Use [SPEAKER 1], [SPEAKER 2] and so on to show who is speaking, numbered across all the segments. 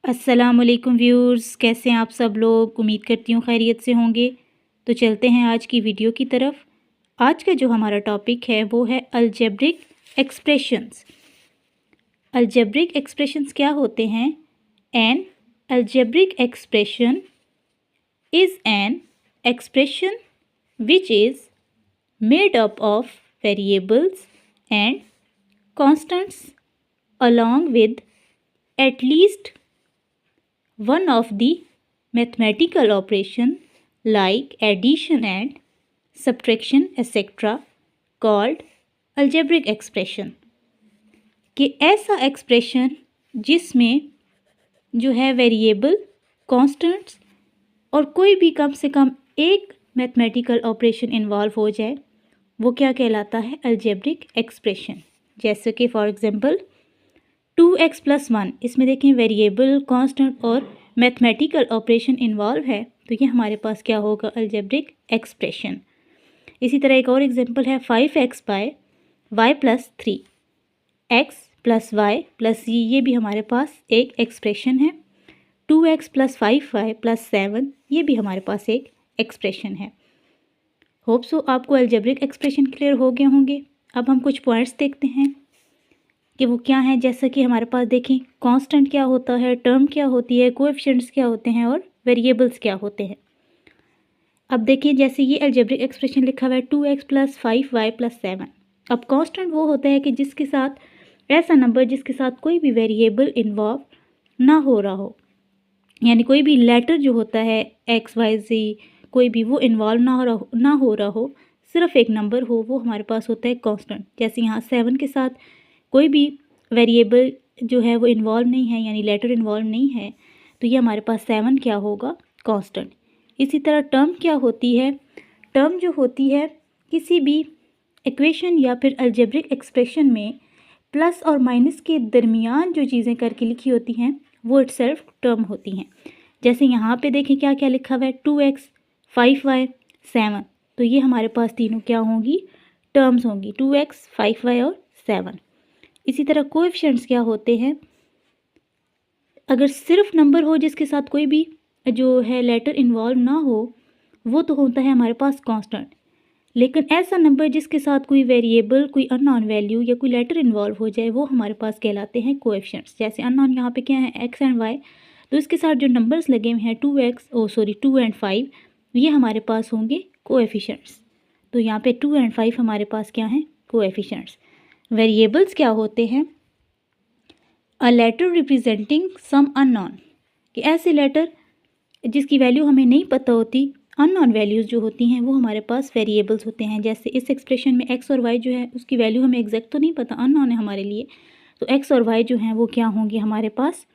[SPEAKER 1] अस्सलामुअलैकुम व्यूअर्स, कैसे हैं आप सब लोग। उम्मीद करती हूँ खैरियत से होंगे। तो चलते हैं आज की वीडियो की तरफ। आज का जो हमारा टॉपिक है वो है अलजेब्रिक एक्सप्रेशंस। अलजेब्रिक एक्सप्रेशंस क्या होते हैं? N algebraic expression is an expression which is made up of variables and constants along with at least one of the mathematical operation like addition and subtraction etc. called algebraic expression। कि ऐसा expression जिसमें जो है variable, constants और कोई भी कम से कम एक मैथमेटिकल ऑपरेशन इन्वॉल्व हो जाए, वो क्या कहलाता है? Algebraic expression. जैसे कि फॉर एग्जांपल 2x + 1, इसमें देखें वेरिएबल, कांस्टेंट और मैथमेटिकल ऑपरेशन इन्वॉल्व है, तो ये हमारे पास क्या होगा? Algebraic expression. इसी तरह एक और एग्जांपल है 5x / y + 3, x + y + z, ये भी हमारे पास एक एक्सप्रेशन है। 2x + 5y + 7, ये भी हमारे पास एक एक्सप्रेशन है। होप सो आपको अलजेब्रिक एक्सप्रेशन क्लियर हो गए होंगे। अब हम कुछ पॉइंट्स देखते हैं कि वो क्या हैं। जैसा कि हमारे पास देखें कांस्टेंट क्या होता है, टर्म क्या होती है, कोएफिशिएंट्स क्या होते हैं और वेरिएबल्स क्या होते हैं। अब देखिए जैसे ये अलजेब्रिक एक्सप्रेशन लिखा हुआ है 2x + 5y + 7। अब कांस्टेंट वो होता है कि जिसके साथ ऐसा नंबर जिसके साथ कोई भी वेरिएबल इन्वॉल्व ना हो रहा हो, यानी कोई भी लेटर जो होता है x y z कोई भी वो इन्वॉल्व ना हो रहा हो, सिर्फ एक नंबर हो, वो हमारे पास होता है कांस्टेंट। जैसे यहाँ 7 के साथ कोई भी वेरिएबल जो है वो इन्वॉल्व नहीं है, यानी लेटर इन्वॉल्व नहीं है, तो ये हमारे पास 7 क्या होगा? कांस्टेंट। इसी तरह टर्म क्या होती है? टर्म जो होती है किसी भी इक्वेशन या फिर अलजेब्रिक एक्सप्रेशन में प्लस और माइनस के दरमियान जो चीज़ें करके लिखी होती हैं वो इटसेल्फ टर्म होती हैं। जैसे यहाँ पे देखें क्या क्या लिखा हुआ है 2x 5y 7, तो ये हमारे पास तीनों क्या होंगी? टर्म्स होंगी, 2x 5y और 7। इसी तरह कोएफिशिएंट्स क्या होते हैं? अगर सिर्फ नंबर हो जिसके साथ कोई भी जो है लेटर इन्वॉल्व ना हो, वो तो होता है हमारे पास कांस्टेंट। लेकिन ऐसा नंबर जिसके साथ कोई वेरिएबल, कोई अननोन वैल्यू या कोई लेटर इन्वॉल्व हो जाए, वो हमारे पास कहलाते हैं कोएफिशिएंट्स। जैसे अननोन यहाँ पे क्या है x एंड y, तो इसके साथ जो नंबर्स लगे हुए हैं 2 एंड 5, ये हमारे पास होंगे कोएफिशिएंट्स। तो यहाँ पे 2 एंड 5 हमारे पास क्या हैं? कोएफिशिएंट्स। वेरिएबल्स क्या होते हैं? A letter representing some unknown, कि ऐसे लेटर जिसकी वैल्यू हमें नहीं पता होती, अननोन वैल्यूज़ जो होती हैं वो हमारे पास वेरिएबल्स होते हैं। जैसे इस एक्सप्रेशन में x और y जो है उसकी वैल्यू हमें एग्जैक्ट तो नहीं पता, अननोन है हमारे लिए, तो x और y जो हैं वो क्या होंगे हमारे पास?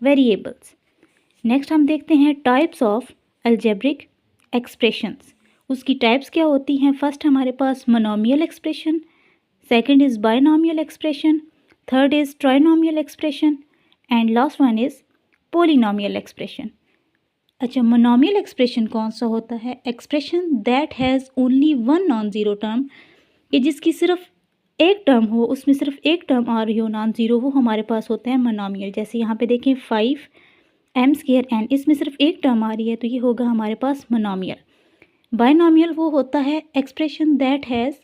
[SPEAKER 1] वेरिएबल्स। नेक्स्ट हम देखते हैं टाइप्स ऑफ अलजेब्रिक एक्सप्रेशंस। उसकी टाइप्स क्या होती हैं? फर्स्ट हमारे पास monomial expression, second is binomial expression, third is trinomial expression and last one is polynomial expression. अच्छा, मोनोमियल एक्सप्रेशन कौन सा होता है? Expression that has only one non zero term, कि जिसकी सिर्फ एक टर्म हो, उसमें सिर्फ एक टर्म आ रही हो नॉन ज़ीरो, वो हमारे पास होता है मोनोमियल। जैसे यहाँ पे देखें 5m² n, इसमें सिर्फ एक टर्म आ रही है, तो ये होगा हमारे पास मोनोमियल। बायनोमियल वो होता है expression that has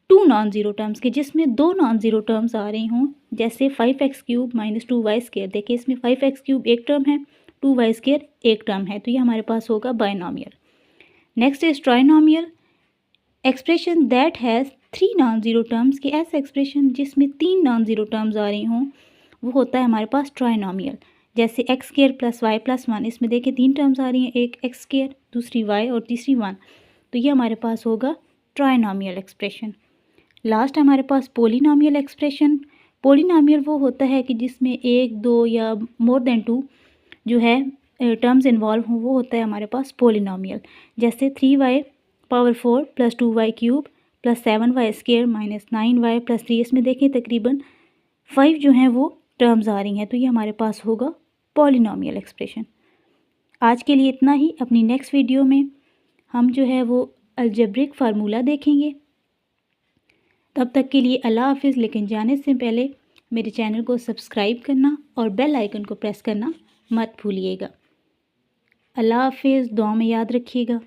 [SPEAKER 1] two non zero terms, के जिसमें दो नॉन ज़ीरो टर्म्स आ रही हों। जैसे 5x³ - 2y², देखिए इसमें 5x³ एक टर्म है, 2y² एक टर्म है, तो ये हमारे पास होगा binomial. Next is trinomial, expression that has three non zero terms, के ऐसा एक्सप्रेशन जिसमें तीन नॉन ज़ीरो टर्म्स आ रही हों, वो होता है हमारे पास ट्राइनोमियल। जैसे x² + y + 1, इसमें देखिए तीन टर्म्स आ रही हैं, एक x², दूसरी y और तीसरी 1, तो ये हमारे पास होगा ट्राइनोमियल एक्सप्रेशन। लास्ट हमारे पास पॉलिनोमियल एक्सप्रेशन। पॉलिनोमियल वो होता है कि जिसमें एक, दो या मोर देन टू जो है टर्म्स इन्वॉल्व हों, वो होता है हमारे पास पॉलिनोमियल। जैसे 3y⁴ + 2y³ + 7y² - 9y + 3, इसमें देखें तकरीबन 5 जो हैं वो टर्म्स आ रही हैं, तो ये हमारे पास होगा पॉलिनोमियल एक्सप्रेशन। आज के लिए इतना ही। अपनी नेक्स्ट वीडियो में हम जो है वो अलजेब्रिक फार्मूला देखेंगे। तब तक के लिए अल्लाह हाफिज़। लेकिन जाने से पहले मेरे चैनल को सब्सक्राइब करना और बेल आइकन को प्रेस करना मत भूलिएगा। अल्लाह हाफिज़, दुआ में याद रखिएगा।